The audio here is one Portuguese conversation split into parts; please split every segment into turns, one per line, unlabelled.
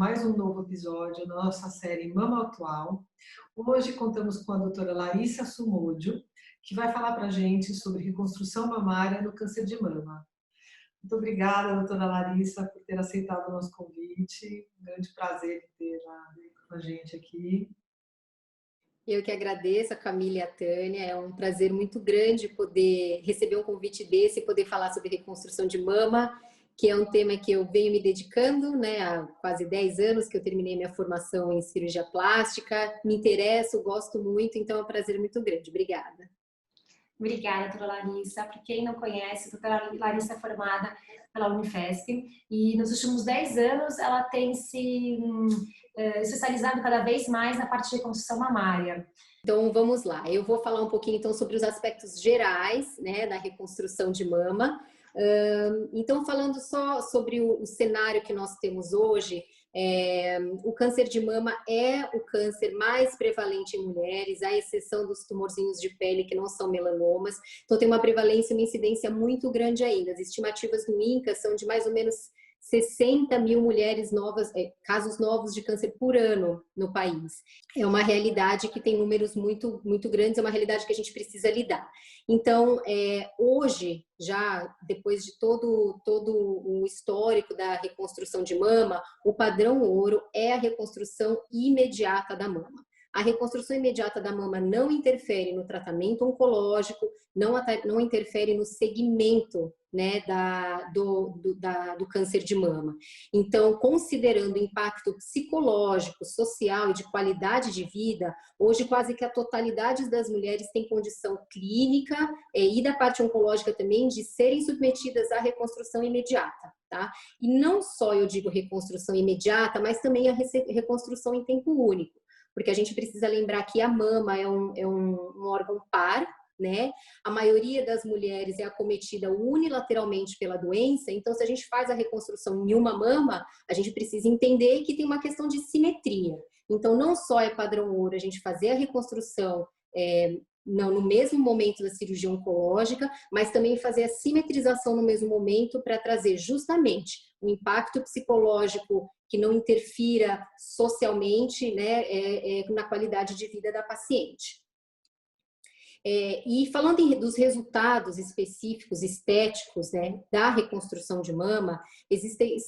mais um novo episódio da nossa série Mama Atual. Hoje contamos com a doutora Larissa Sumódio, que vai falar para a gente sobre reconstrução mamária no câncer de mama. Muito obrigada, doutora Larissa, por ter aceitado o nosso convite. Um grande prazer tê-la com a gente aqui.
Eu que agradeço a Camila e a Tânia, é um prazer muito grande poder receber um convite desse e poder falar sobre reconstrução de mama, que é um tema que eu venho me dedicando, né, há quase 10 anos que eu terminei minha formação em cirurgia plástica, me interesso, gosto muito, então é um prazer muito grande. Obrigada.
Obrigada, doutora Larissa. Para quem não conhece, a doutora Larissa é formada pela Unifesp e nos últimos 10 anos ela tem se especializado cada vez mais na parte de reconstrução mamária.
Então vamos lá, eu vou falar um pouquinho então sobre os aspectos gerais, né, da reconstrução de mama. Então falando só sobre o cenário que nós temos hoje, o câncer de mama é o câncer mais prevalente em mulheres, à exceção dos tumorzinhos de pele que não são melanomas. Então tem uma prevalência, uma incidência muito grande ainda. As estimativas do INCA são de mais ou menos 60 mil mulheres novas, casos novos de câncer por ano no país. É uma realidade que tem números muito grandes, é uma realidade que a gente precisa lidar. Então, hoje, já depois de todo o histórico da reconstrução de mama, o padrão ouro é a reconstrução imediata da mama. A reconstrução imediata da mama não interfere no tratamento oncológico, não interfere no segmento, né, do câncer de mama. Então, considerando o impacto psicológico, social e de qualidade de vida, hoje quase que a totalidade das mulheres tem condição clínica e da parte oncológica também de serem submetidas à reconstrução imediata, tá? E não só eu digo reconstrução imediata, mas também a reconstrução em tempo único. Porque a gente precisa lembrar que a mama é um órgão par, né? A maioria das mulheres é acometida unilateralmente pela doença, então se a gente faz a reconstrução em uma mama, a gente precisa entender que tem uma questão de simetria. Então não só é padrão ouro a gente fazer a reconstrução no mesmo momento da cirurgia oncológica, mas também fazer a simetrização no mesmo momento para trazer justamente o impacto psicológico que não interfira socialmente, né, na qualidade de vida da paciente. E falando dos resultados específicos, estéticos, né, da reconstrução de mama,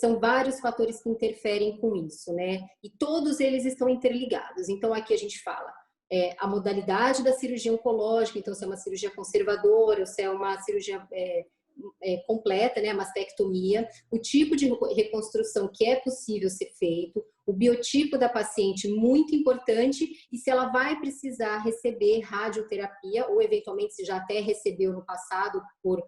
são vários fatores que interferem com isso, né, e todos eles estão interligados. Então aqui a gente fala a modalidade da cirurgia oncológica, então se é uma cirurgia conservadora, ou se é uma cirurgia completa, né, a mastectomia, o tipo de reconstrução que é possível ser feito, o biotipo da paciente, muito importante, e se ela vai precisar receber radioterapia, ou eventualmente se já até recebeu no passado por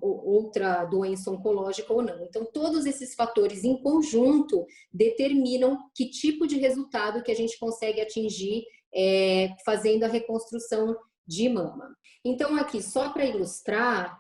outra doença oncológica ou não. Então, todos esses fatores em conjunto determinam que tipo de resultado que a gente consegue atingir fazendo a reconstrução de mama. Então, aqui, só para ilustrar,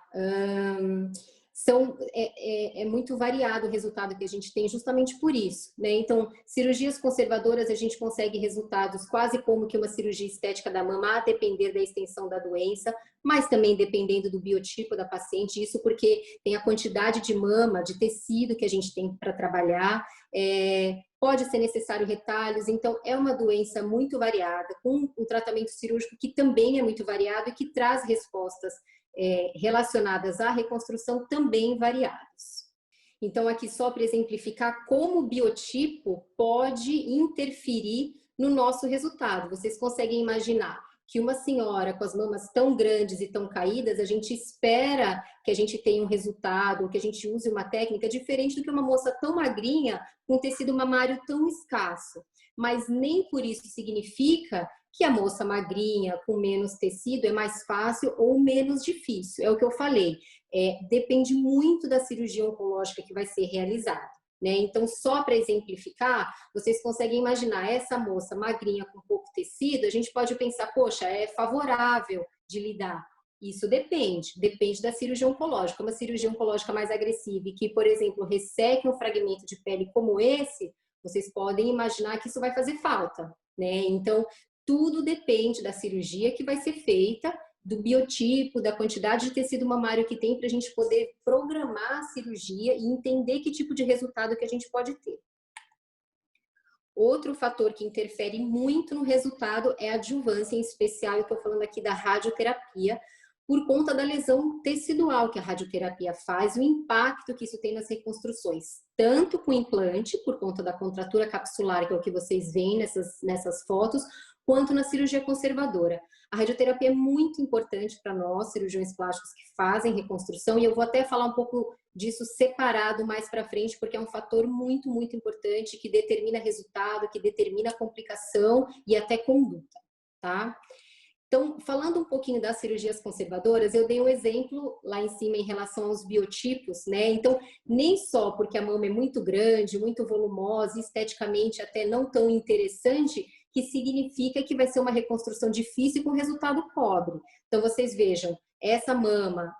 é muito variado o resultado que a gente tem justamente por isso, né? Então, cirurgias conservadoras a gente consegue resultados quase como que uma cirurgia estética da mama, a depender da extensão da doença, mas também dependendo do biotipo da paciente, isso porque tem a quantidade de mama, de tecido que a gente tem para trabalhar, pode ser necessário retalhos, então é uma doença muito variada, com um tratamento cirúrgico que também é muito variado e que traz respostas relacionadas à reconstrução também variados. Então aqui só para exemplificar como o biotipo pode interferir no nosso resultado. Vocês conseguem imaginar que uma senhora com as mamas tão grandes e tão caídas, a gente espera que a gente tenha um resultado, que a gente use uma técnica diferente do que uma moça tão magrinha com tecido mamário tão escasso. Mas nem por isso significa que a moça magrinha com menos tecido é mais fácil ou menos difícil. É o que eu falei, depende muito da cirurgia oncológica que vai ser realizada, né? Então, só para exemplificar, vocês conseguem imaginar essa moça magrinha com pouco tecido, a gente pode pensar, poxa, é favorável de lidar. Isso depende da cirurgia oncológica. Uma cirurgia oncológica mais agressiva e que, por exemplo, resseque um fragmento de pele como esse, vocês podem imaginar que isso vai fazer falta, né? Então, tudo depende da cirurgia que vai ser feita, do biotipo, da quantidade de tecido mamário que tem para a gente poder programar a cirurgia e entender que tipo de resultado que a gente pode ter. Outro fator que interfere muito no resultado é a adjuvância, em especial eu estou falando aqui da radioterapia, por conta da lesão tecidual que a radioterapia faz, o impacto que isso tem nas reconstruções, tanto com o implante, por conta da contratura capsular, que é o que vocês veem nessas fotos, quanto na cirurgia conservadora. A radioterapia é muito importante para nós, cirurgiões plásticos que fazem reconstrução, e eu vou até falar um pouco disso separado mais para frente, porque é um fator muito, muito importante que determina resultado, que determina complicação e até conduta, tá? Então, falando um pouquinho das cirurgias conservadoras, eu dei um exemplo lá em cima em relação aos biotipos, né? Então, nem só porque a mama é muito grande, muito volumosa, esteticamente até não tão interessante, que significa que vai ser uma reconstrução difícil com resultado pobre. Então, vocês vejam, essa mama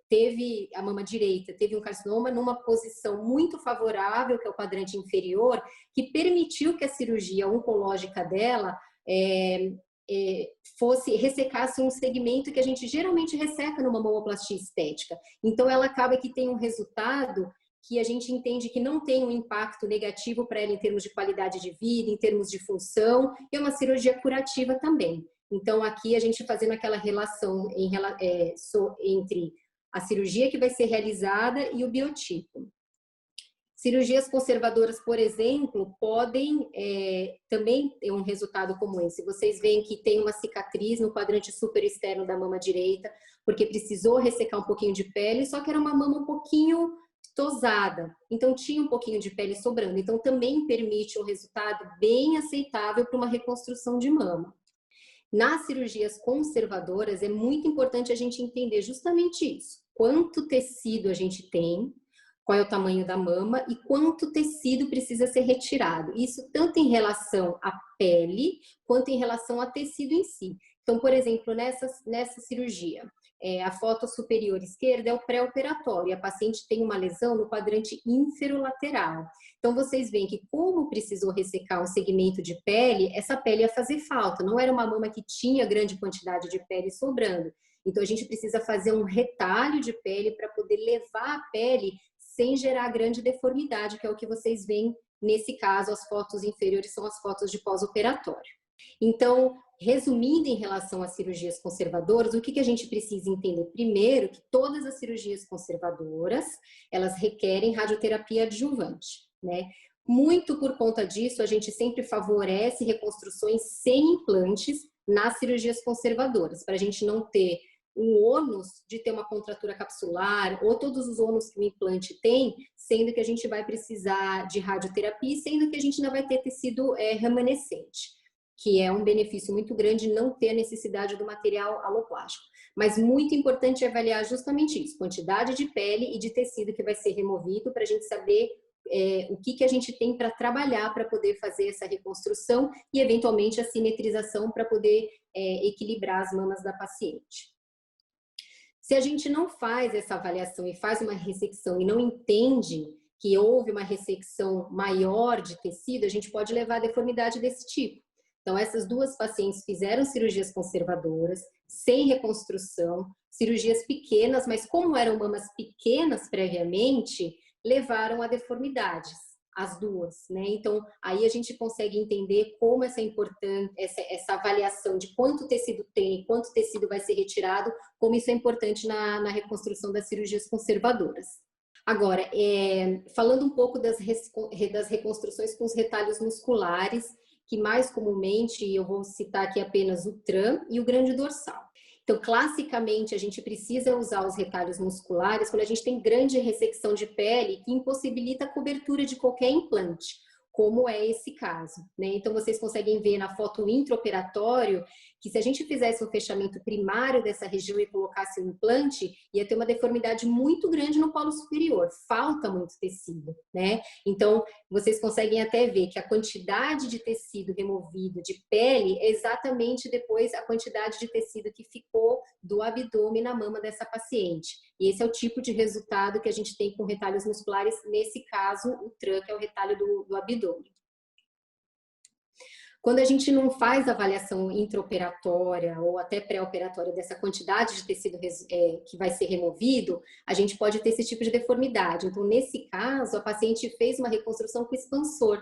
teve, a mama direita teve um carcinoma numa posição muito favorável, que é o quadrante inferior, que permitiu que a cirurgia oncológica dela ressecasse um segmento que a gente geralmente resseca numa mamoplastia estética. Então, ela acaba que tem um resultado que a gente entende que não tem um impacto negativo para ela em termos de qualidade de vida, em termos de função, e é uma cirurgia curativa também. Então, aqui a gente fazendo aquela relação entre a cirurgia que vai ser realizada e o biotipo. Cirurgias conservadoras, por exemplo, podem também ter um resultado como esse. Vocês veem que tem uma cicatriz no quadrante superexterno da mama direita, porque precisou ressecar um pouquinho de pele, só que era uma mama um pouquinho tosada, então tinha um pouquinho de pele sobrando. Então também permite um resultado bem aceitável para uma reconstrução de mama. Nas cirurgias conservadoras, é muito importante a gente entender justamente isso. Quanto tecido a gente tem, qual é o tamanho da mama e quanto tecido precisa ser retirado. Isso tanto em relação à pele, quanto em relação ao tecido em si. Então, por exemplo, nessa cirurgia, a foto superior esquerda é o pré-operatório. A paciente tem uma lesão no quadrante inferolateral. Então, vocês veem que como precisou ressecar um segmento de pele, essa pele ia fazer falta. Não era uma mama que tinha grande quantidade de pele sobrando. Então, a gente precisa fazer um retalho de pele para poder levar a pele sem gerar grande deformidade, que é o que vocês veem nesse caso. As fotos inferiores são as fotos de pós-operatório. Então, resumindo em relação às cirurgias conservadoras, o que a gente precisa entender? Primeiro, que todas as cirurgias conservadoras, elas requerem radioterapia adjuvante, né? Muito por conta disso, a gente sempre favorece reconstruções sem implantes nas cirurgias conservadoras, para a gente não ter o ônus de ter uma contratura capsular ou todos os ônus que o implante tem, sendo que a gente vai precisar de radioterapia, sendo que a gente ainda vai ter tecido remanescente, que é um benefício muito grande não ter a necessidade do material aloplástico. Mas muito importante avaliar justamente isso, quantidade de pele e de tecido que vai ser removido, para a gente saber o que a gente tem para trabalhar para poder fazer essa reconstrução e, eventualmente, a simetrização para poder equilibrar as mamas da paciente. Se a gente não faz essa avaliação e faz uma ressecção e não entende que houve uma ressecção maior de tecido, a gente pode levar a deformidade desse tipo. Então, essas duas pacientes fizeram cirurgias conservadoras, sem reconstrução, cirurgias pequenas, mas como eram mamas pequenas previamente, levaram a deformidades, as duas, né? Então, aí a gente consegue entender como essa avaliação de quanto tecido tem, quanto tecido vai ser retirado, como isso é importante na reconstrução das cirurgias conservadoras. Agora, falando um pouco das reconstruções com os retalhos musculares, que mais comumente, eu vou citar aqui apenas o TRAM e o grande dorsal. Então, classicamente, a gente precisa usar os retalhos musculares quando a gente tem grande ressecção de pele que impossibilita a cobertura de qualquer implante, como é esse caso, né? Então, vocês conseguem ver na foto intraoperatório que se a gente fizesse um fechamento primário dessa região e colocasse um implante, ia ter uma deformidade muito grande no polo superior, falta muito tecido, né? Então, vocês conseguem até ver que a quantidade de tecido removido de pele é exatamente depois a quantidade de tecido que ficou do abdômen na mama dessa paciente. E esse é o tipo de resultado que a gente tem com retalhos musculares, nesse caso, o TRAM, que é o retalho do abdômen. Quando a gente não faz avaliação intraoperatória ou até pré-operatória dessa quantidade de tecido que vai ser removido, a gente pode ter esse tipo de deformidade. Então, nesse caso, a paciente fez uma reconstrução com expansor.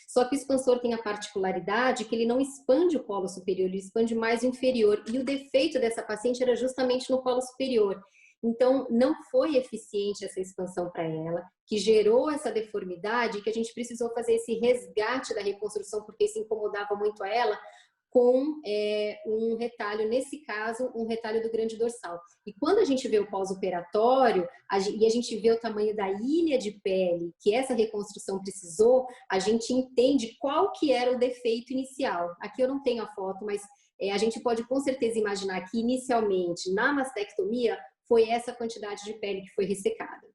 Só que o expansor tem a particularidade que ele não expande o colo superior, ele expande mais o inferior. E o defeito dessa paciente era justamente no colo superior. Então, não foi eficiente essa expansão para ela, que gerou essa deformidade, que a gente precisou fazer esse resgate da reconstrução, porque isso incomodava muito a ela, com um retalho, nesse caso, um retalho do grande dorsal. E quando a gente vê o pós-operatório, e a gente vê o tamanho da ilha de pele que essa reconstrução precisou, a gente entende qual que era o defeito inicial. Aqui eu não tenho a foto, mas a gente pode com certeza imaginar que inicialmente, na mastectomia, foi essa quantidade de pele que foi ressecada.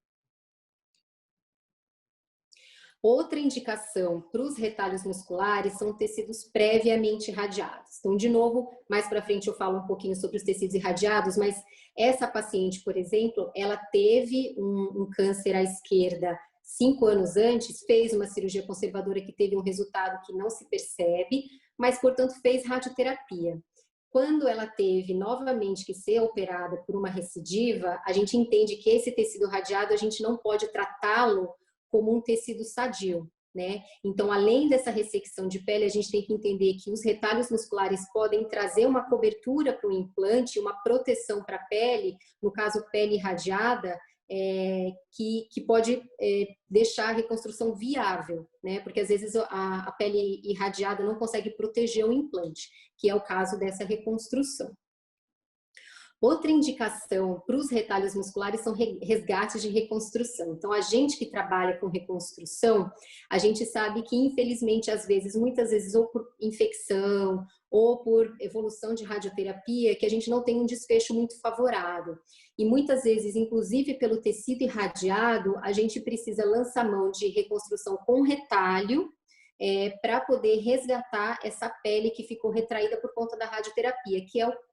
Outra indicação para os retalhos musculares são tecidos previamente irradiados. Então, de novo, mais para frente eu falo um pouquinho sobre os tecidos irradiados, mas essa paciente, por exemplo, ela teve um câncer à esquerda 5 anos antes, fez uma cirurgia conservadora que teve um resultado que não se percebe, mas, portanto, fez radioterapia. Quando ela teve novamente que ser operada por uma recidiva, a gente entende que esse tecido radiado a gente não pode tratá-lo como um tecido sadio, né? Então, além dessa ressecção de pele, a gente tem que entender que os retalhos musculares podem trazer uma cobertura para o implante, uma proteção para a pele, no caso, pele irradiada, que pode deixar a reconstrução viável, né? Porque às vezes a pele irradiada não consegue proteger o implante, que é o caso dessa reconstrução. Outra indicação para os retalhos musculares são resgates de reconstrução. Então, a gente que trabalha com reconstrução, a gente sabe que, infelizmente, muitas vezes, ou por infecção, ou por evolução de radioterapia, que a gente não tem um desfecho muito favorável. E muitas vezes, inclusive pelo tecido irradiado, a gente precisa lançar mão de reconstrução com retalho, para poder resgatar essa pele que ficou retraída por conta da radioterapia,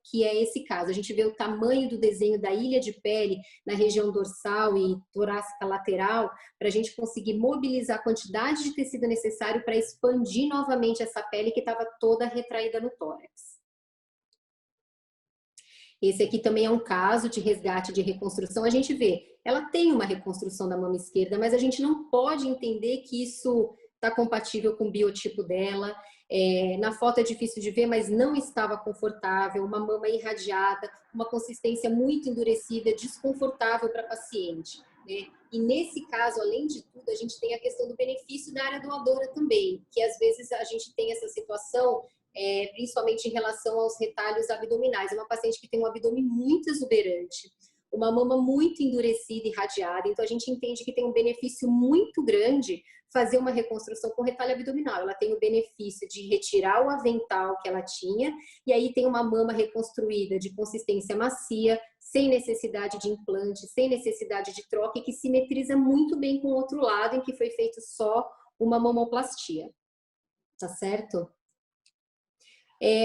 que é esse caso. A gente vê o tamanho do desenho da ilha de pele na região dorsal e torácica lateral, para a gente conseguir mobilizar a quantidade de tecido necessário para expandir novamente essa pele que estava toda retraída no tórax. Esse aqui também é um caso de resgate de reconstrução. A gente vê, ela tem uma reconstrução da mama esquerda, mas a gente não pode entender que isso está compatível com o biotipo dela. Na foto é difícil de ver, mas não estava confortável, uma mama irradiada, uma consistência muito endurecida, desconfortável para a paciente, né? E nesse caso, além de tudo, a gente tem a questão do benefício da área doadora também, que às vezes a gente tem essa situação, principalmente em relação aos retalhos abdominais. É uma paciente que tem um abdômen muito exuberante, uma mama muito endurecida e irradiada, então a gente entende que tem um benefício muito grande fazer uma reconstrução com retalho abdominal. Ela tem o benefício de retirar o avental que ela tinha, e aí tem uma mama reconstruída de consistência macia, sem necessidade de implante, sem necessidade de troca, e que simetriza muito bem com o outro lado, em que foi feito só uma mamoplastia. Tá certo?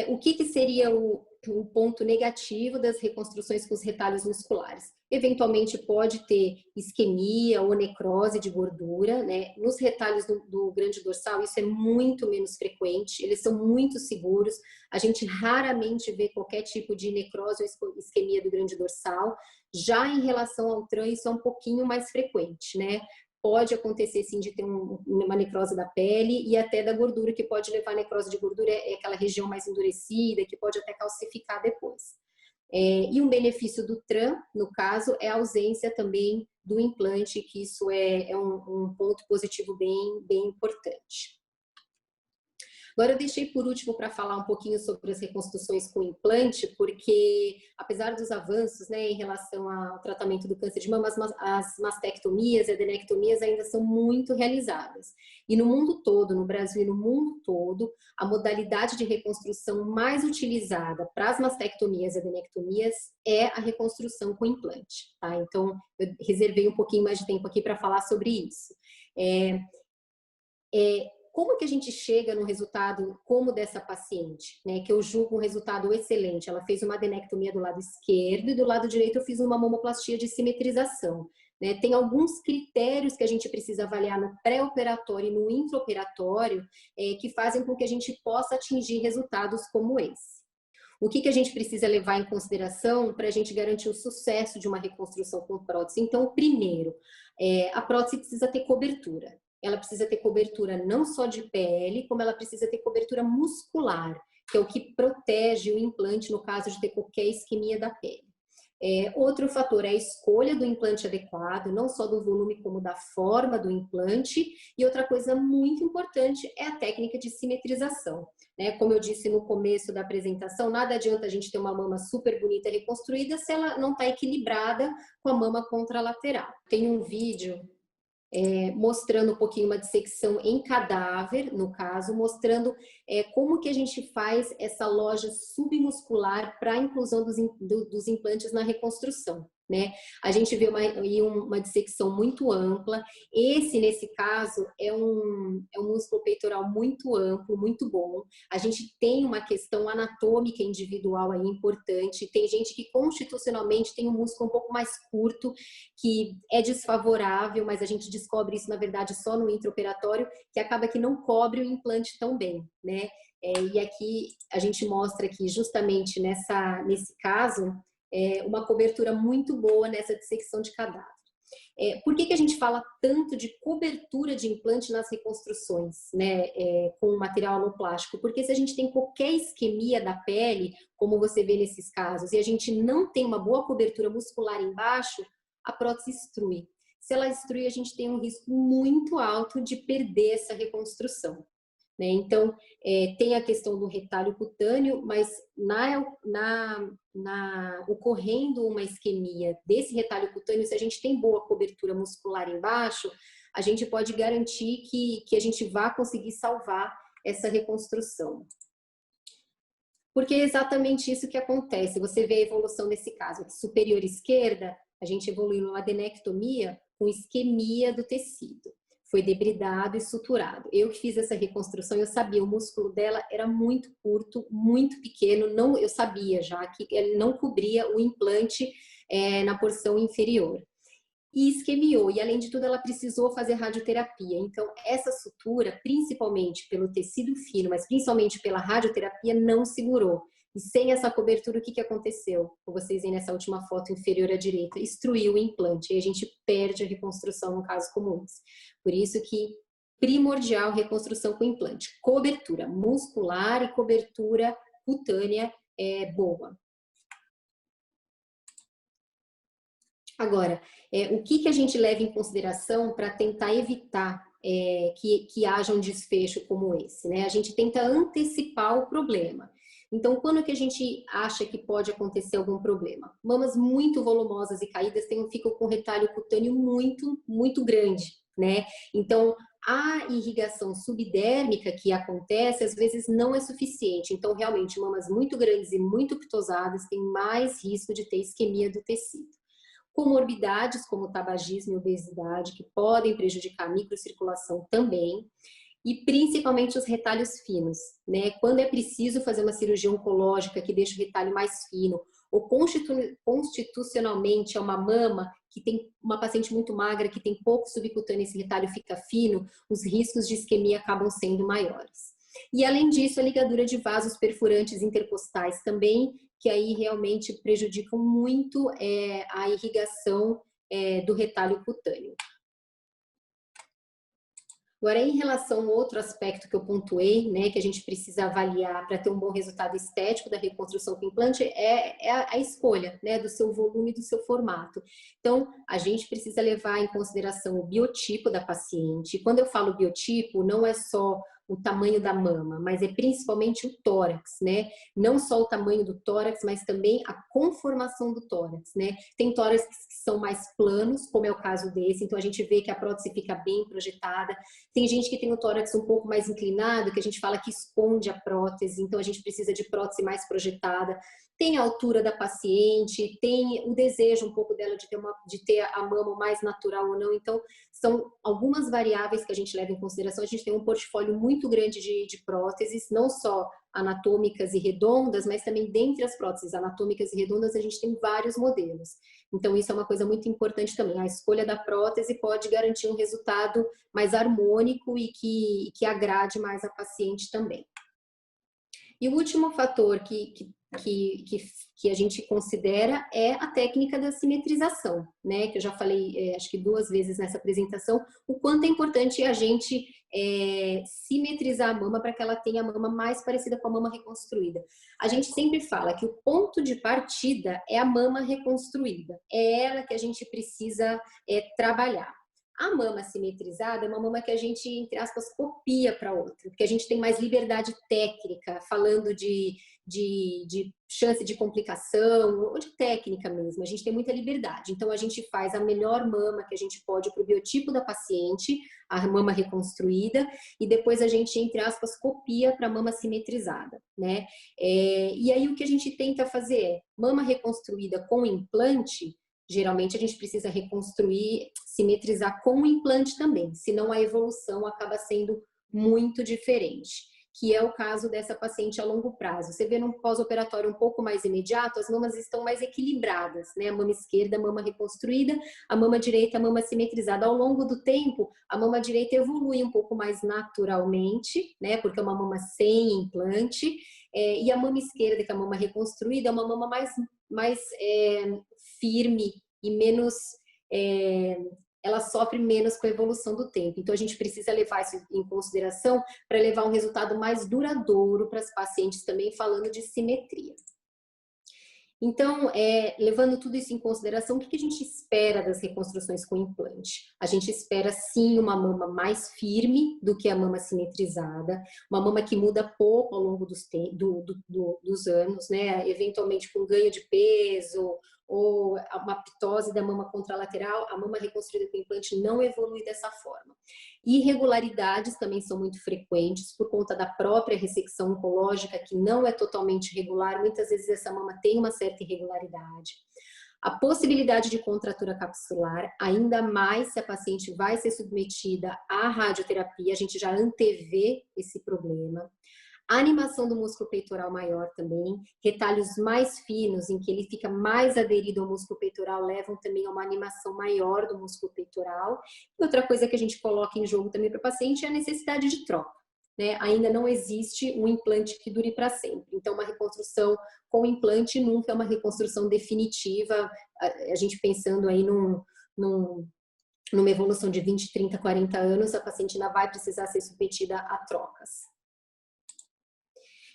O que seria o ponto negativo das reconstruções com os retalhos musculares? Eventualmente pode ter isquemia ou necrose de gordura, né? Nos retalhos do grande dorsal isso é muito menos frequente, eles são muito seguros, a gente raramente vê qualquer tipo de necrose ou isquemia do grande dorsal. Já em relação ao TRAN, isso é um pouquinho mais frequente, né? Pode acontecer sim de ter uma necrose da pele e até da gordura, que pode levar a necrose de gordura, aquela região mais endurecida, que pode até calcificar depois. E um benefício do TRAN, no caso, é a ausência também do implante, que isso é um ponto positivo bem importante. Agora eu deixei por último para falar um pouquinho sobre as reconstruções com implante, porque apesar dos avanços, né, em relação ao tratamento do câncer de mama, as mastectomias e adenectomias ainda são muito realizadas. E no mundo todo, no Brasil e no mundo todo, a modalidade de reconstrução mais utilizada para as mastectomias e adenectomias é a reconstrução com implante, tá? Então eu reservei um pouquinho mais de tempo aqui para falar sobre isso. Como que a gente chega no resultado como dessa paciente, né? Que eu julgo um resultado excelente. Ela fez uma adenectomia do lado esquerdo e do lado direito eu fiz uma mamoplastia de simetrização, né? Tem alguns critérios que a gente precisa avaliar no pré-operatório e no intraoperatório que fazem com que a gente possa atingir resultados como esse. O que a gente precisa levar em consideração para a gente garantir o sucesso de uma reconstrução com prótese? Então, primeiro, a prótese precisa ter cobertura. ela precisa ter cobertura não só de pele, como ela precisa ter cobertura muscular, que é o que protege o implante no caso de ter qualquer isquemia da pele. Outro fator é a escolha do implante adequado, não só do volume como da forma do implante. E outra coisa muito importante é a técnica de simetrização, né? Como eu disse no começo da apresentação, nada adianta a gente ter uma mama super bonita reconstruída se ela não está equilibrada com a mama contralateral. Tem um vídeo mostrando um pouquinho uma dissecção em cadáver, no caso, mostrando como que a gente faz essa loja submuscular para a inclusão dos implantes na reconstrução, né? A gente vê uma dissecção muito ampla. Nesse caso, é um músculo peitoral muito amplo, muito bom. A gente tem uma questão anatômica individual aí importante. Tem gente que constitucionalmente tem um músculo um pouco mais curto, que é desfavorável, mas a gente descobre isso, na verdade, só no intraoperatório, que acaba que não cobre o implante tão bem, né? E aqui a gente mostra que justamente nesse caso, uma cobertura muito boa nessa dissecção de cadáver. Por que a gente fala tanto de cobertura de implante nas reconstruções, né, com material aloplástico? Porque se a gente tem qualquer isquemia da pele, como você vê nesses casos, e a gente não tem uma boa cobertura muscular embaixo, a prótese estrui. Se ela estrui, a gente tem um risco muito alto de perder essa reconstrução, né? Então, tem a questão do retalho cutâneo, mas ocorrendo uma isquemia desse retalho cutâneo, se a gente tem boa cobertura muscular embaixo, a gente pode garantir que a gente vai conseguir salvar essa reconstrução. Porque é exatamente isso que acontece. Você vê a evolução nesse caso. Aqui, superior esquerda, a gente evoluiu numa adenectomia com isquemia do tecido. Foi debridado e suturado. Eu que fiz essa reconstrução, eu sabia, o músculo dela era muito curto, muito pequeno, eu sabia já que ele não cobria o implante na porção inferior. E isquemiou, e além de tudo ela precisou fazer radioterapia. Então essa sutura, principalmente pelo tecido fino, mas principalmente pela radioterapia, não segurou. E sem essa cobertura, o que aconteceu? Como vocês veem nessa última foto inferior à direita, estruiu o implante, e a gente perde a reconstrução no caso comum. Por isso que primordial reconstrução com implante. Cobertura muscular e cobertura cutânea boa. Agora, o que a gente leva em consideração para tentar evitar que haja um desfecho como esse, né? A gente tenta antecipar o problema. Então, quando que a gente acha que pode acontecer algum problema? Mamas muito volumosas e caídas ficam com retalho cutâneo muito, muito grande, né? Então, a irrigação subdérmica que acontece, às vezes, não é suficiente. Então, realmente, mamas muito grandes e muito pitosadas têm mais risco de ter isquemia do tecido. Comorbidades como tabagismo e obesidade, que podem prejudicar a microcirculação também. E principalmente os retalhos finos, né? Quando é preciso fazer uma cirurgia oncológica que deixa o retalho mais fino, ou constitucionalmente é uma mama que tem uma paciente muito magra, que tem pouco subcutâneo e esse retalho fica fino, os riscos de isquemia acabam sendo maiores. E além disso, a ligadura de vasos perfurantes intercostais também, que aí realmente prejudicam muito a irrigação do retalho cutâneo. Agora, em relação a outro aspecto que eu pontuei, né, que a gente precisa avaliar para ter um bom resultado estético da reconstrução com implante, é a escolha, né, do seu volume e do seu formato. Então, a gente precisa levar em consideração o biotipo da paciente. Quando eu falo biotipo, não é só o tamanho da mama, mas é principalmente o tórax, né? Não só o tamanho do tórax, mas também a conformação do tórax, né? Tem tórax que são mais planos, como é o caso desse, então a gente vê que a prótese fica bem projetada. Tem gente que tem o tórax um pouco mais inclinado, que a gente fala que esconde a prótese, então a gente precisa de prótese mais projetada. Tem a altura da paciente, tem o desejo um pouco dela de ter a mama mais natural ou não. Então, são algumas variáveis que a gente leva em consideração. A gente tem um portfólio muito grande de próteses, não só anatômicas e redondas, mas também dentre as próteses anatômicas e redondas a gente tem vários modelos. Então, isso é uma coisa muito importante também. A escolha da prótese pode garantir um resultado mais harmônico e que agrade mais a paciente também. E o último fator que a gente considera é a técnica da simetrização, né? Que eu já falei, acho que 2 vezes nessa apresentação, o quanto é importante a gente simetrizar a mama para que ela tenha a mama mais parecida com a mama reconstruída. A gente sempre fala que o ponto de partida é a mama reconstruída, é ela que a gente precisa trabalhar. A mama simetrizada é uma mama que a gente, entre aspas, copia para outra, porque a gente tem mais liberdade técnica, falando de chance de complicação, ou de técnica mesmo, a gente tem muita liberdade. Então, a gente faz a melhor mama que a gente pode para o biotipo da paciente, a mama reconstruída, e depois a gente, entre aspas, copia para a mama simetrizada, né? E aí, o que a gente tenta fazer é, mama reconstruída com implante, geralmente a gente precisa reconstruir, simetrizar com o implante também, senão a evolução acaba sendo muito diferente, que é o caso dessa paciente a longo prazo. Você vê num pós-operatório um pouco mais imediato, as mamas estão mais equilibradas, né? A mama esquerda, a mama reconstruída, a mama direita, a mama simetrizada. Ao longo do tempo, a mama direita evolui um pouco mais naturalmente, né? Porque é uma mama sem implante, e a mama esquerda, que é a mama reconstruída, é uma mama mais firme e menos, ela sofre menos com a evolução do tempo. Então, a gente precisa levar isso em consideração para levar um resultado mais duradouro para as pacientes também, falando de simetria. Então, levando tudo isso em consideração, o que a gente espera das reconstruções com implante? A gente espera, sim, uma mama mais firme do que a mama simetrizada, uma mama que muda pouco ao longo dos anos, né? Eventualmente com ganho de peso, ou uma ptose da mama contralateral, a mama reconstruída com implante não evolui dessa forma. Irregularidades também são muito frequentes por conta da própria ressecção oncológica, que não é totalmente regular. Muitas vezes essa mama tem uma certa irregularidade. A possibilidade de contratura capsular, ainda mais se a paciente vai ser submetida à radioterapia, a gente já antevê esse problema. A animação do músculo peitoral maior também, retalhos mais finos, em que ele fica mais aderido ao músculo peitoral, levam também a uma animação maior do músculo peitoral. E outra coisa que a gente coloca em jogo também para o paciente é a necessidade de troca, né? Ainda não existe um implante que dure para sempre. Então, uma reconstrução com implante nunca é uma reconstrução definitiva. A gente pensando aí numa evolução de 20, 30, 40 anos, a paciente ainda vai precisar ser submetida a trocas.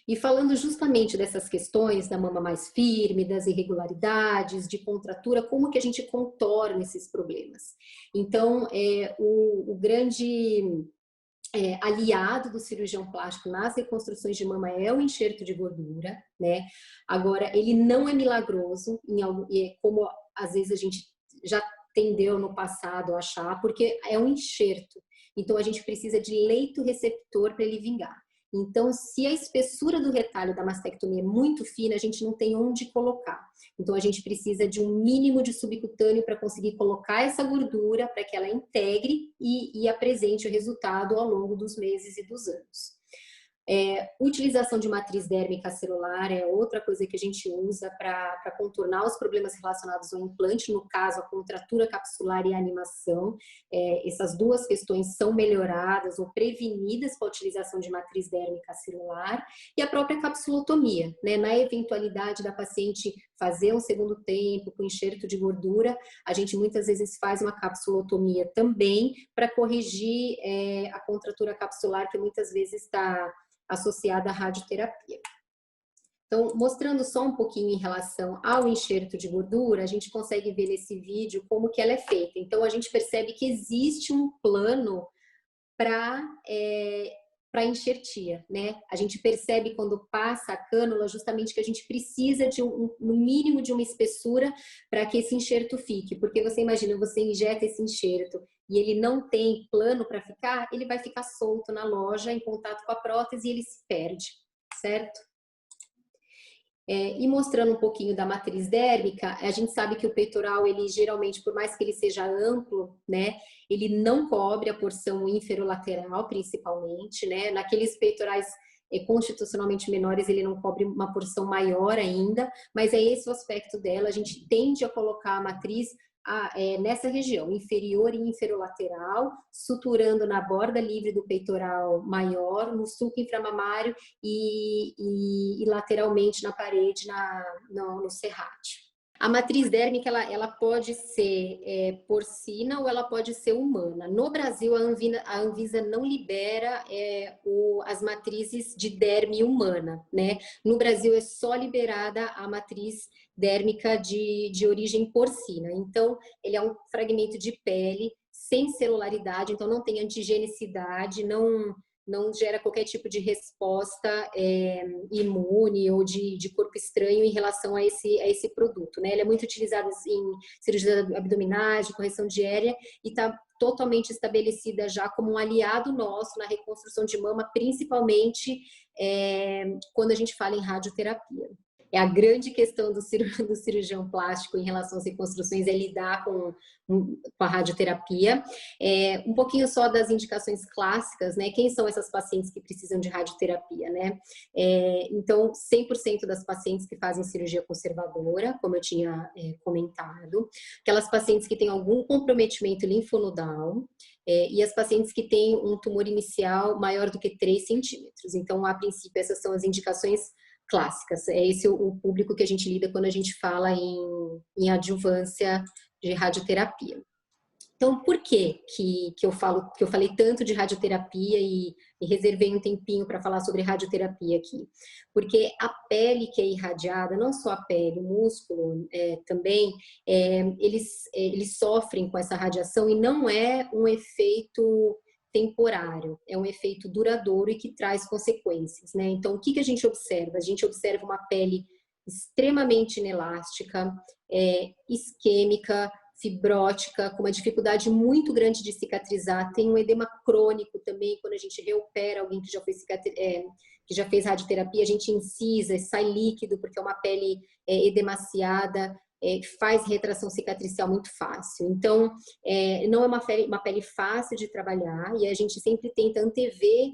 E falando justamente dessas questões da mama mais firme, das irregularidades, de contratura, como que a gente contorna esses problemas? Então, o grande aliado do cirurgião plástico nas reconstruções de mama é o enxerto de gordura, né? Agora, ele não é milagroso, como às vezes a gente já tendeu no passado a achar, porque é um enxerto. Então, a gente precisa de leito receptor para ele vingar. Então, se a espessura do retalho da mastectomia é muito fina, a gente não tem onde colocar. Então, a gente precisa de um mínimo de subcutâneo para conseguir colocar essa gordura, para que ela integre e apresente o resultado ao longo dos meses e dos anos. Utilização de matriz dérmica celular é outra coisa que a gente usa para contornar os problemas relacionados ao implante, no caso a contratura capsular e a animação. Essas duas questões são melhoradas ou prevenidas com a utilização de matriz dérmica celular, e a própria capsulotomia, né? Na eventualidade da paciente fazer um segundo tempo com enxerto de gordura, a gente muitas vezes faz uma capsulotomia também para corrigir a contratura capsular, que muitas vezes está associada à radioterapia. Então, mostrando só um pouquinho em relação ao enxerto de gordura, a gente consegue ver nesse vídeo como que ela é feita. Então, a gente percebe que existe um plano para enxertia, né? A gente percebe quando passa a cânula justamente que a gente precisa de no mínimo de uma espessura para que esse enxerto fique, porque você imagina, você injeta esse enxerto e ele não tem plano para ficar, ele vai ficar solto na loja, em contato com a prótese, e ele se perde, certo? E mostrando um pouquinho da matriz dérmica, a gente sabe que o peitoral, ele geralmente, por mais que ele seja amplo, né, ele não cobre a porção inferolateral, principalmente, né, naqueles peitorais constitucionalmente menores, ele não cobre uma porção maior ainda, mas é esse o aspecto dela, a gente tende a colocar a matriz nessa região, inferior e inferolateral, suturando na borda livre do peitoral maior, no sulco inframamário e lateralmente na parede, no serrátil. A matriz dérmica, ela pode ser porcina ou ela pode ser humana. No Brasil, a Anvisa não libera as matrizes de derme humana, né? No Brasil, é só liberada a matriz dérmica de origem porcina. Então, ele é um fragmento de pele sem celularidade, então não tem antigenicidade, não gera qualquer tipo de resposta imune ou de corpo estranho em relação a esse produto, né? Ele é muito utilizado em cirurgias abdominais, de correção de diéria, e está totalmente estabelecida já como um aliado nosso na reconstrução de mama, principalmente quando a gente fala em radioterapia. É a grande questão do cirurgião plástico em relação às reconstruções, é lidar com a radioterapia. Um pouquinho só das indicações clássicas, né? Quem são essas pacientes que precisam de radioterapia, né? Então, 100% das pacientes que fazem cirurgia conservadora, como eu tinha comentado, aquelas pacientes que têm algum comprometimento linfonodal, e as pacientes que têm um tumor inicial maior do que 3 centímetros. Então, a princípio, essas são as indicações clássicas. É esse o público que a gente lida quando a gente fala em adjuvância de radioterapia. Então, por que eu falei tanto de radioterapia e reservei um tempinho para falar sobre radioterapia aqui? Porque a pele que é irradiada, não só a pele, o músculo também, eles sofrem com essa radiação e não é um efeito temporário, é um efeito duradouro e que traz consequências, né? Então, o que a gente observa? A gente observa uma pele extremamente inelástica, isquêmica, fibrótica, com uma dificuldade muito grande de cicatrizar, tem um edema crônico também, quando a gente reopera alguém que já fez radioterapia, a gente incisa, sai líquido, porque é uma pele edemaciada, faz retração cicatricial muito fácil. Então, não é uma pele fácil de trabalhar e a gente sempre tenta antever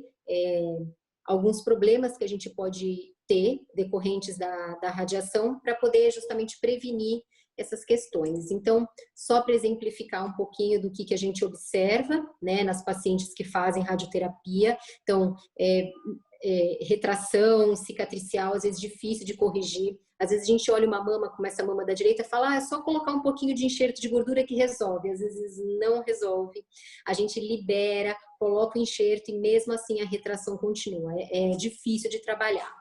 alguns problemas que a gente pode ter decorrentes da radiação para poder justamente prevenir essas questões. Então, só para exemplificar um pouquinho do que a gente observa, né, nas pacientes que fazem radioterapia. Então, retração cicatricial, às vezes difícil de corrigir. Às vezes a gente olha uma mama, como essa mama da direita, e fala, é só colocar um pouquinho de enxerto de gordura que resolve. Às vezes não resolve. A gente libera, coloca o enxerto e mesmo assim a retração continua. É difícil de trabalhar.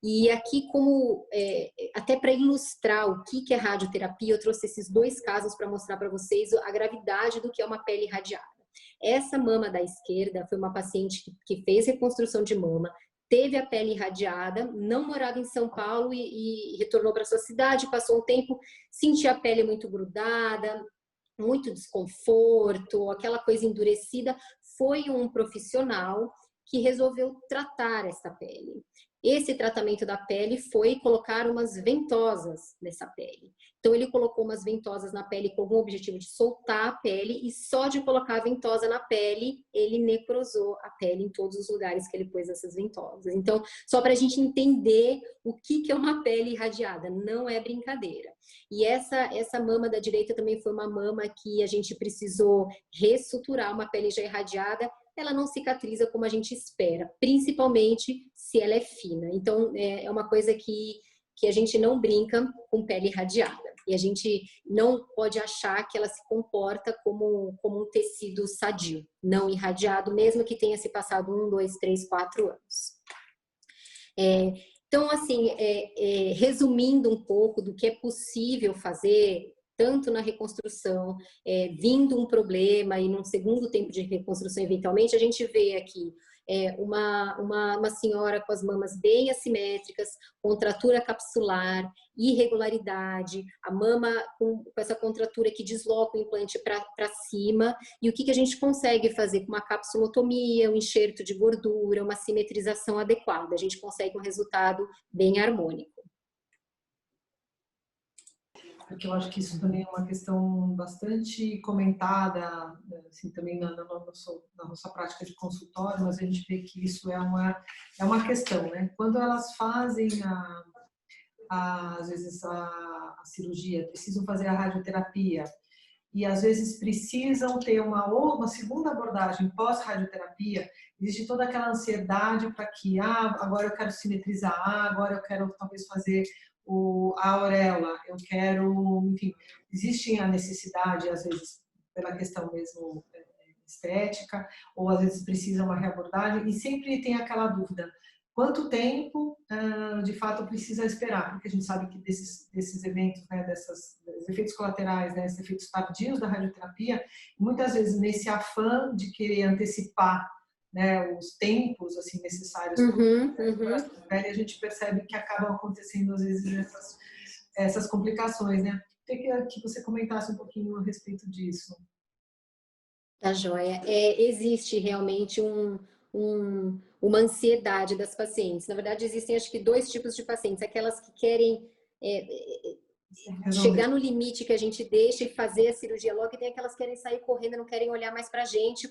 E aqui, até para ilustrar o que é radioterapia, eu trouxe esses 2 casos para mostrar para vocês a gravidade do que é uma pele irradiada. Essa mama da esquerda foi uma paciente que fez reconstrução de mama, teve a pele irradiada, não morava em São Paulo e retornou para sua cidade, passou um tempo, sentia a pele muito grudada, muito desconforto, aquela coisa endurecida. Foi um profissional que resolveu tratar essa pele. Esse tratamento da pele foi colocar umas ventosas nessa pele. Então, ele colocou umas ventosas na pele com o objetivo de soltar a pele e só de colocar a ventosa na pele, ele necrosou a pele em todos os lugares que ele pôs essas ventosas. Então, só para a gente entender o que é uma pele irradiada, não é brincadeira. E essa mama da direita também foi uma mama que a gente precisou ressuturar, uma pele já irradiada. Ela não cicatriza como a gente espera, principalmente se ela é fina. Então, é uma coisa que a gente não brinca com pele irradiada. E a gente não pode achar que ela se comporta como um tecido sadio, não irradiado, mesmo que tenha se passado 1, 2, 3, 4 anos. Então, assim, resumindo um pouco do que é possível fazer, tanto na reconstrução, vindo um problema e num segundo tempo de reconstrução, eventualmente, a gente vê aqui uma senhora com as mamas bem assimétricas, contratura capsular, irregularidade, a mama com essa contratura que desloca o implante para cima. E o que a gente consegue fazer com uma capsulotomia, um enxerto de gordura, uma simetrização adequada? A gente consegue um resultado bem harmônico.
Porque eu acho que isso também é uma questão bastante comentada, assim, também na nossa prática de consultório, mas a gente vê que isso é uma questão, né? Quando elas fazem, às vezes, a cirurgia, precisam fazer a radioterapia, e às vezes precisam ter uma segunda abordagem pós-radioterapia, existe toda aquela ansiedade para que, agora eu quero simetrizar, agora eu quero talvez fazer a auréola, eu quero, enfim, existe a necessidade, às vezes, pela questão mesmo estética, ou às vezes precisa uma reabordagem, e sempre tem aquela dúvida, quanto tempo, de fato, precisa esperar? Porque a gente sabe que desses eventos, né, desses efeitos colaterais, né, esses efeitos tardios da radioterapia, muitas vezes nesse afã de querer antecipar, né, os tempos assim necessários para a pele, a gente percebe que acabam acontecendo às vezes essas complicações, né? Queria que você comentasse um pouquinho a respeito disso.
Tá joia. Existe realmente uma ansiedade das pacientes. Na verdade, existem acho que dois tipos de pacientes. Aquelas que querem chegar no limite que a gente deixa e fazer a cirurgia logo, e tem aquelas que querem sair correndo, não querem olhar mais pra gente,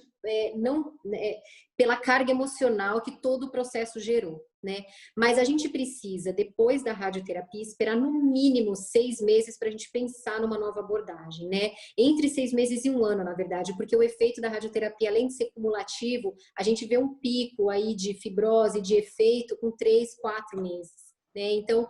pela carga emocional que todo o processo gerou, né? Mas a gente precisa, depois da radioterapia, esperar no mínimo 6 meses para a gente pensar numa nova abordagem, né? Entre 6 meses e 1 ano, na verdade, porque o efeito da radioterapia, além de ser cumulativo, a gente vê um pico aí de fibrose, de efeito com 3, 4 meses. Então,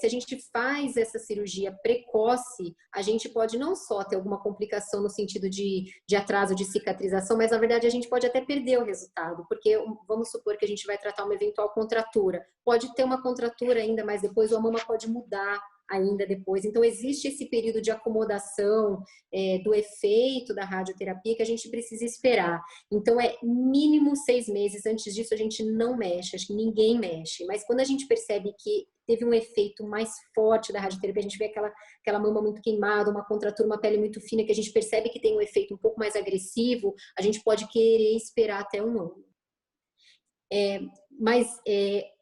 se a gente faz essa cirurgia precoce, a gente pode não só ter alguma complicação no sentido de atraso de cicatrização, mas na verdade a gente pode até perder o resultado, porque vamos supor que a gente vai tratar uma eventual contratura, pode ter uma contratura ainda, mas depois a mama pode mudar ainda depois. Então, existe esse período de acomodação do efeito da radioterapia que a gente precisa esperar. Então, é mínimo 6 meses. Antes disso, a gente não mexe, acho que ninguém mexe. Mas quando a gente percebe que teve um efeito mais forte da radioterapia, a gente vê aquela mama muito queimada, uma contratura, uma pele muito fina, que a gente percebe que tem um efeito um pouco mais agressivo, a gente pode querer esperar até 1 ano.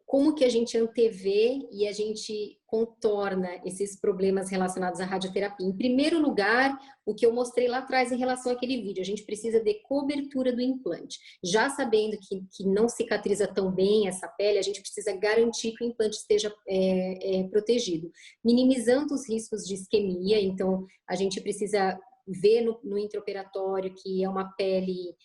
Como que a gente antevê e a gente contorna esses problemas relacionados à radioterapia? Em primeiro lugar, o que eu mostrei lá atrás em relação àquele vídeo, a gente precisa de cobertura do implante. Já sabendo que não cicatriza tão bem essa pele, a gente precisa garantir que o implante esteja protegido. Minimizando os riscos de isquemia, então a gente precisa ver no intraoperatório que é uma pele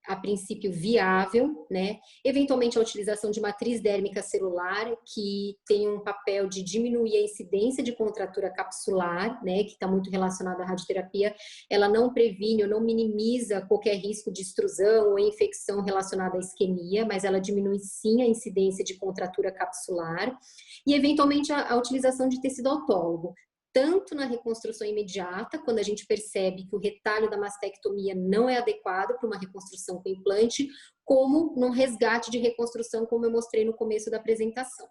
a princípio viável, né? Eventualmente a utilização de matriz dérmica celular, que tem um papel de diminuir a incidência de contratura capsular, né? Que está muito relacionada à radioterapia. Ela não previne ou não minimiza qualquer risco de extrusão ou infecção relacionada à isquemia, mas ela diminui sim a incidência de contratura capsular. E eventualmente a utilização de tecido autólogo, tanto na reconstrução imediata, quando a gente percebe que o retalho da mastectomia não é adequado para uma reconstrução com implante, como num resgate de reconstrução, como eu mostrei no começo da apresentação.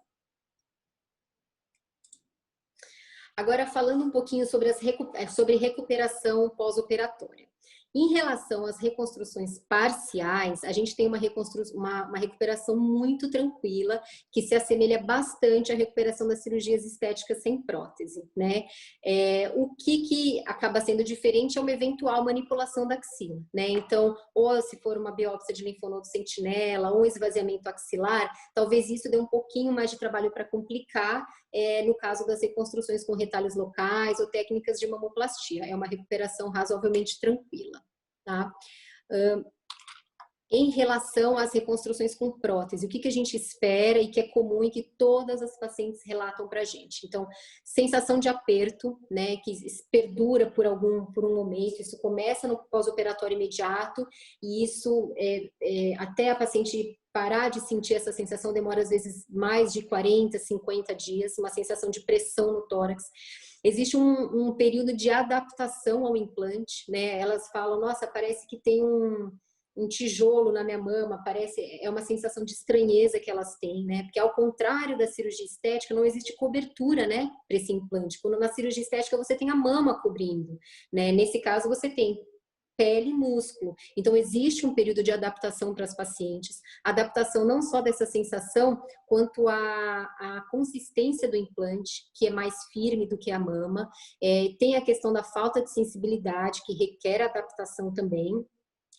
Agora, falando um pouquinho sobre recuperação pós-operatória. Em relação às reconstruções parciais, a gente tem uma recuperação muito tranquila, que se assemelha bastante à recuperação das cirurgias estéticas sem prótese, né? O que acaba sendo diferente é uma eventual manipulação da axila, né? Então, ou se for uma biópsia de linfonodo sentinela, ou esvaziamento axilar, talvez isso dê um pouquinho mais de trabalho para complicar, no caso das reconstruções com retalhos locais ou técnicas de mamoplastia. É uma recuperação razoavelmente tranquila, tá? Em relação às reconstruções com prótese, o que a gente espera e que é comum e que todas as pacientes relatam para a gente? Então, sensação de aperto, né, que perdura por um momento, isso começa no pós-operatório imediato e isso até a paciente parar de sentir essa sensação demora às vezes mais de 40, 50 dias, uma sensação de pressão no tórax. Existe um período de adaptação ao implante, né? Elas falam, nossa, parece que tem um tijolo na minha mama, é uma sensação de estranheza que elas têm, né? Porque ao contrário da cirurgia estética, não existe cobertura, né, para esse implante. Quando na cirurgia estética você tem a mama cobrindo, né? Nesse caso você tem pele e músculo. Então, existe um período de adaptação para as pacientes. Adaptação não só dessa sensação, quanto a consistência do implante, que é mais firme do que a mama. Tem a questão da falta de sensibilidade, que requer adaptação também.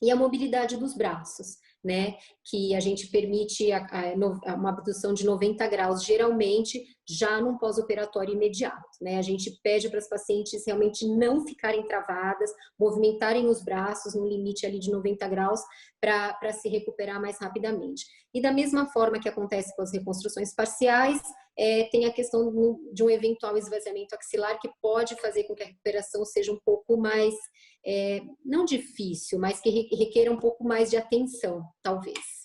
E a mobilidade dos braços, né, que a gente permite uma abdução de 90 graus, geralmente já num pós-operatório imediato, né? A gente pede para as pacientes realmente não ficarem travadas, movimentarem os braços no limite ali de 90 graus para se recuperar mais rapidamente. E da mesma forma que acontece com as reconstruções parciais, tem a questão de um eventual esvaziamento axilar que pode fazer com que a recuperação seja um pouco mais, não difícil, mas que requer um pouco mais de atenção, talvez.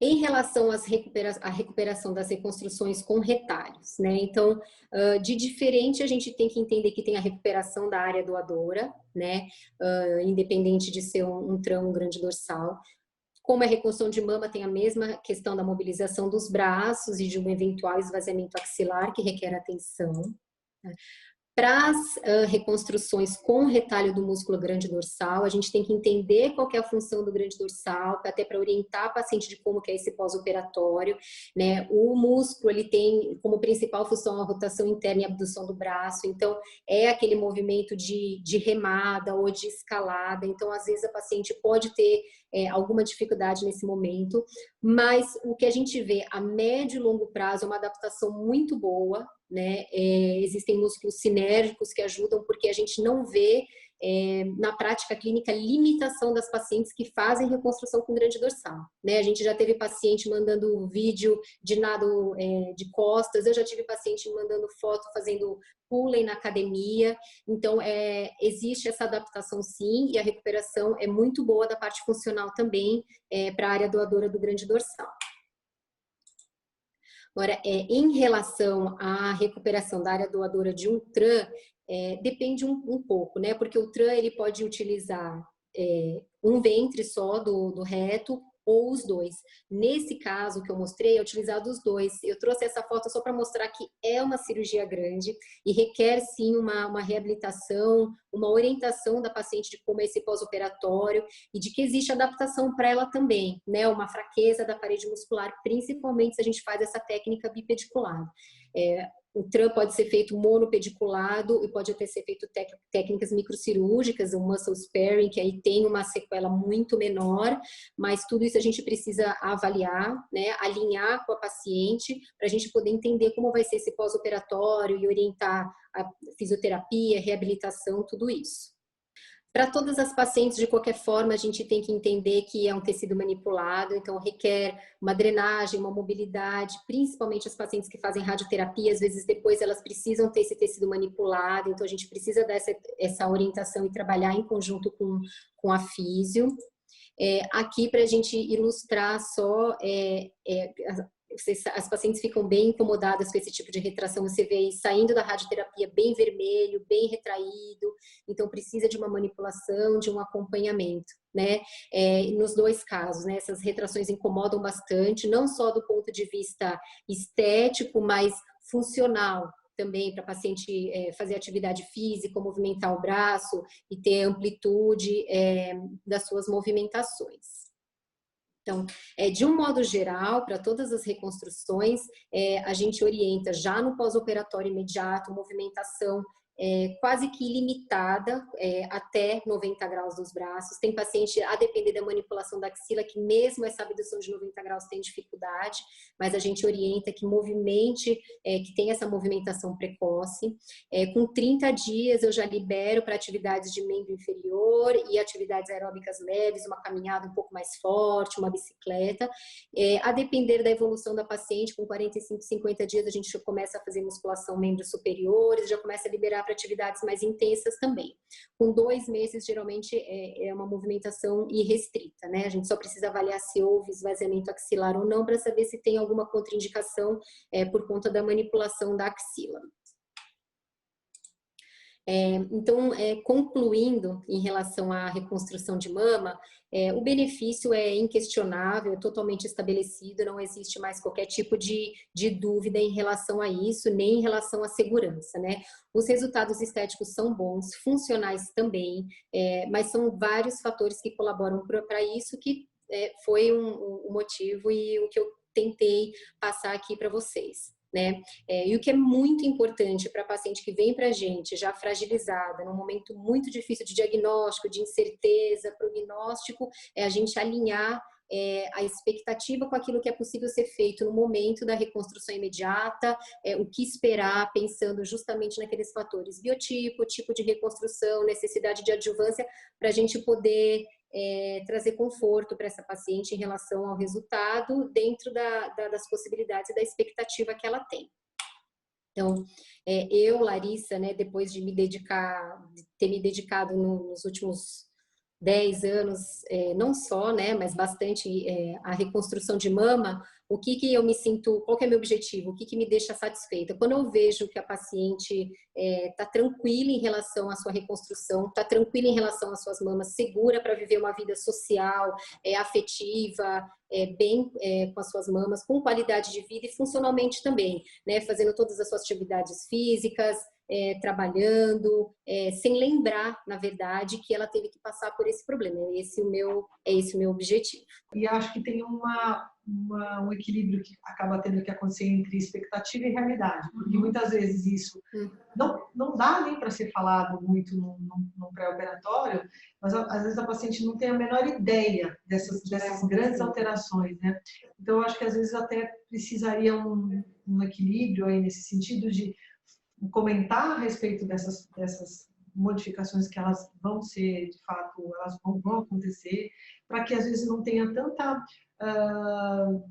Em relação à recuperação das reconstruções com retalhos, né? Então, de diferente, a gente tem que entender que tem a recuperação da área doadora, né? Independente de ser um TRAM, um grande dorsal. Como a reconstrução de mama, tem a mesma questão da mobilização dos braços e de um eventual esvaziamento axilar que requer atenção, né? Para as reconstruções com retalho do músculo grande dorsal, a gente tem que entender qual que é a função do grande dorsal, até para orientar a paciente de como que é esse pós-operatório, né? O músculo, ele tem como principal função a rotação interna e a abdução do braço, então é aquele movimento de remada ou de escalada, então às vezes a paciente pode ter alguma dificuldade nesse momento, mas o que a gente vê a médio e longo prazo é uma adaptação muito boa, né? Existem músculos sinérgicos que ajudam, porque a gente não vê na prática clínica limitação das pacientes que fazem reconstrução com grande dorsal, né? A gente já teve paciente mandando vídeo de nado de costas, eu já tive paciente mandando foto fazendo pulling na academia, então existe essa adaptação sim, e a recuperação é muito boa da parte funcional também para a área doadora do grande dorsal. Agora, em relação à recuperação da área doadora de um TRAM, depende um pouco, né? Porque o TRAM ele pode utilizar um ventre só do reto ou os dois. Nesse caso que eu mostrei, é utilizado os dois. Eu trouxe essa foto só para mostrar que é uma cirurgia grande e requer sim uma reabilitação, uma orientação da paciente de como é esse pós-operatório e de que existe adaptação para ela também, né? Uma fraqueza da parede muscular, principalmente se a gente faz essa técnica bipediculada. O TRAM pode ser feito monopediculado e pode até ser feito técnicas microcirúrgicas, o muscle sparing, que aí tem uma sequela muito menor, mas tudo isso a gente precisa avaliar, né, alinhar com a paciente, para a gente poder entender como vai ser esse pós-operatório e orientar a fisioterapia, reabilitação, tudo isso. Para todas as pacientes, de qualquer forma, a gente tem que entender que é um tecido manipulado, então requer uma drenagem, uma mobilidade, principalmente as pacientes que fazem radioterapia, às vezes depois elas precisam ter esse tecido manipulado, então a gente precisa dar essa orientação e trabalhar em conjunto com a físio. Aqui, para a gente ilustrar só, as pacientes ficam bem incomodadas com esse tipo de retração, você vê aí saindo da radioterapia bem vermelho, bem retraído, então precisa de uma manipulação, de um acompanhamento, né? Nos dois casos, né? Essas retrações incomodam bastante, não só do ponto de vista estético, mas funcional também, para a paciente fazer atividade física, movimentar o braço e ter amplitude das suas movimentações. Então, de um modo geral, para todas as reconstruções, a gente orienta já no pós-operatório imediato, movimentação quase que ilimitada, até 90 graus dos braços. Tem paciente, a depender da manipulação da axila, que mesmo essa abdução de 90 graus tem dificuldade, mas a gente orienta que movimente, que tenha essa movimentação precoce. Com 30 dias eu já libero para atividades de membro inferior e atividades aeróbicas leves, uma caminhada um pouco mais forte, uma bicicleta. A depender da evolução da paciente, com 45, 50 dias a gente já começa a fazer musculação membros superiores, já começa a liberar para atividades mais intensas também. Com 2 meses, geralmente, é uma movimentação irrestrita, né? A gente só precisa avaliar se houve esvaziamento axilar ou não para saber se tem alguma contraindicação por conta da manipulação da axila. Então, concluindo em relação à reconstrução de mama, o benefício é inquestionável, é totalmente estabelecido, não existe mais qualquer tipo de dúvida em relação a isso, nem em relação à segurança, né? Os resultados estéticos são bons, funcionais também, mas são vários fatores que colaboram para isso, que foi um motivo e o que eu tentei passar aqui para vocês. né? E o que é muito importante para a paciente que vem para a gente já fragilizada, num momento muito difícil de diagnóstico, de incerteza, prognóstico, é a gente alinhar a expectativa com aquilo que é possível ser feito no momento da reconstrução imediata, o que esperar, pensando justamente naqueles fatores, biotipo, tipo de reconstrução, necessidade de adjuvância, para a gente poder trazer conforto para essa paciente em relação ao resultado dentro das possibilidades e da expectativa que ela tem. Então, eu, Larissa, né, depois de ter me dedicado nos últimos 10 anos, não só, né, mas bastante a reconstrução de mama, o que que eu me sinto, qual que é meu objetivo, o que que me deixa satisfeita? Quando eu vejo que a paciente está tranquila em relação à sua reconstrução, está tranquila em relação às suas mamas, segura para viver uma vida social, afetiva, bem com as suas mamas, com qualidade de vida e funcionalmente também, né, fazendo todas as suas atividades físicas, trabalhando, sem lembrar, na verdade, que ela teve que passar por esse problema. É esse o meu objetivo.
E acho que tem um equilíbrio que acaba tendo que acontecer entre expectativa e realidade, porque muitas vezes isso não dá nem para ser falado muito no pré-operatório, mas às vezes a paciente não tem a menor ideia dessas grandes alterações, né? Então, eu acho que às vezes até precisaria um equilíbrio aí nesse sentido de comentar a respeito dessas modificações que elas vão ser, de fato, elas vão acontecer, para que às vezes não tenha tanta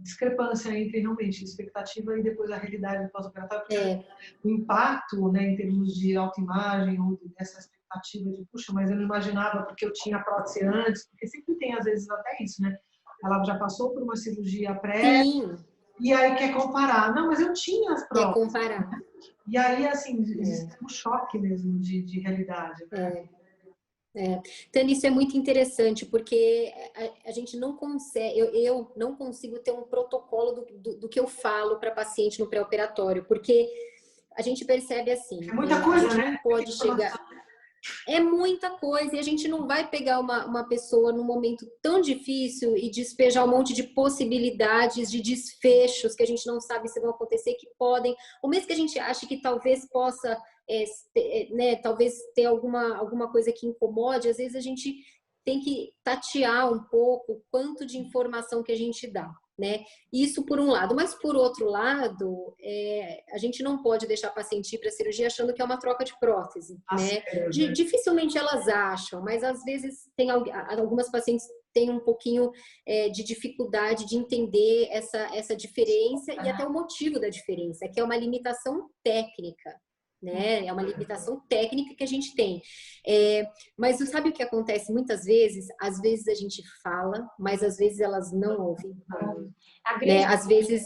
discrepância entre realmente a expectativa e depois a realidade do pós-operatório, porque o impacto, né, em termos de autoimagem ou dessa expectativa de, puxa, mas eu não imaginava porque eu tinha prótese antes, porque sempre tem às vezes até isso, né? Ela já passou por uma cirurgia pré. Sim. E aí quer comparar. Não, mas eu tinha as próteses.
Quer comparar.
E aí, assim, existe um choque mesmo de realidade. Né?
Então, isso é muito interessante, porque a gente não consegue, eu não consigo ter um protocolo do que eu falo para paciente no pré-operatório, porque a gente percebe assim,
é muita coisa,
a gente
né?
não pode chegar... É muita coisa e a gente não vai pegar uma pessoa num momento tão difícil e despejar um monte de possibilidades, de desfechos que a gente não sabe se vão acontecer, que podem, ou mesmo que a gente ache que talvez possa, né, talvez ter alguma coisa que incomode, às vezes a gente tem que tatear um pouco o quanto de informação que a gente dá. Né? Isso por um lado, mas por outro lado, a gente não pode deixar a paciente ir para a cirurgia achando que é uma troca de prótese, né? Dificilmente elas acham, mas às vezes tem algumas pacientes têm um pouquinho de dificuldade de entender essa diferença e até o motivo da diferença, que é uma limitação técnica. Né? É uma limitação técnica que a gente tem. Mas sabe o que acontece muitas vezes? Às vezes a gente fala, mas às vezes elas não ouvem. Né? Às vezes...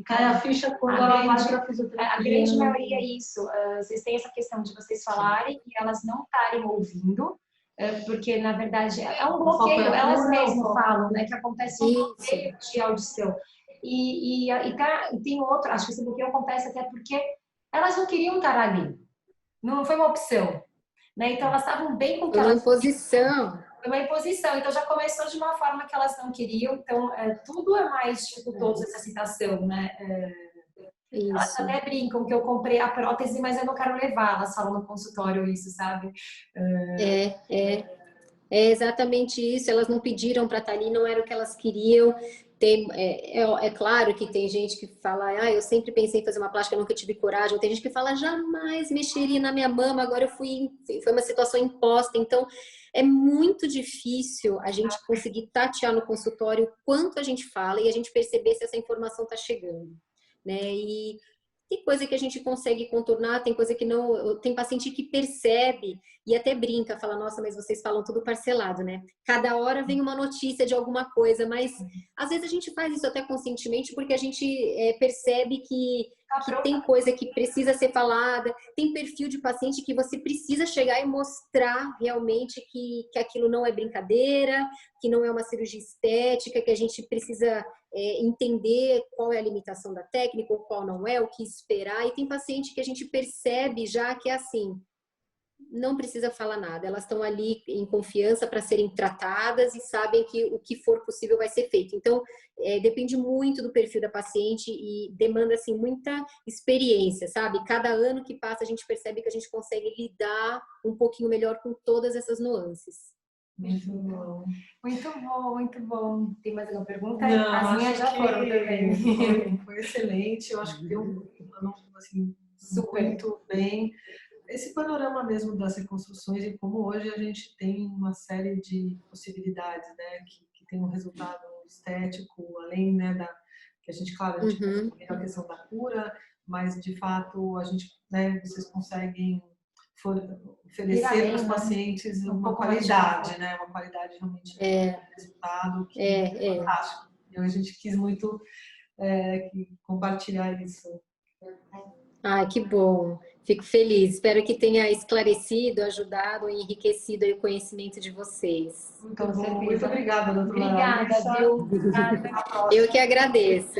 Cai a ficha quando ela vai para fisioterapia.
A grande maioria é isso. Vocês têm essa questão de vocês falarem e elas não estarem ouvindo, porque, na verdade, é um bloqueio. Elas mesmas falam, né? Que acontece um bloqueio de audição. E tem outro, acho que esse bloqueio acontece até porque elas não queriam estar ali. Não foi uma opção. Né? Então, elas estavam bem com o que elas...
Foi uma imposição.
Foi uma imposição. Então, já começou de uma forma que elas não queriam. Então, tudo é mais dificultoso essa situação, né? Elas até brincam que eu comprei a prótese, mas eu não quero levar. Elas falam no consultório isso, sabe?
É exatamente isso. Elas não pediram para estar ali, não era o que elas queriam. É claro que tem gente que fala, eu sempre pensei em fazer uma plástica, nunca tive coragem. Tem gente que fala, jamais mexeria na minha mama, agora foi uma situação imposta. Então, é muito difícil a gente conseguir tatear no consultório o quanto a gente fala e a gente perceber se essa informação está chegando. Né? E tem coisa que a gente consegue contornar, tem coisa que não... Tem paciente que percebe e até brinca, fala, nossa, mas vocês falam tudo parcelado, né? Cada hora vem uma notícia de alguma coisa, mas às vezes a gente faz isso até conscientemente porque a gente percebe que tem coisa que precisa ser falada, tem perfil de paciente que você precisa chegar e mostrar realmente que aquilo não é brincadeira, que não é uma cirurgia estética, que a gente precisa entender qual é a limitação da técnica, ou qual não é, o que esperar. E tem paciente que a gente percebe já que é assim, não precisa falar nada. Elas estão ali em confiança para serem tratadas e sabem que o que for possível vai ser feito. Então, depende muito do perfil da paciente e demanda, assim, muita experiência, sabe? Cada ano que passa, a gente percebe que a gente consegue lidar um pouquinho melhor com todas essas nuances.
Muito bom.
Muito bom, muito bom. Tem mais alguma pergunta?
Não,
As minhas já foram também.
Foi excelente. Eu acho que deu assim,
Super.
muito bem. Esse panorama mesmo das reconstruções e como hoje a gente tem uma série de possibilidades, né, que tem um resultado estético, além, né, que a gente, claro, a gente tem a questão da cura, mas de fato a gente, né, vocês conseguem oferecer para os pacientes uma qualidade, né, uma qualidade realmente de resultado que é fantástico. E a gente quis muito compartilhar isso.
Ai, que bom. Fico feliz. Espero que tenha esclarecido, ajudado e enriquecido aí o conhecimento de vocês.
Muito bom. Muito obrigada, doutora
Obrigada,
Larissa.
viu?
Eu que agradeço.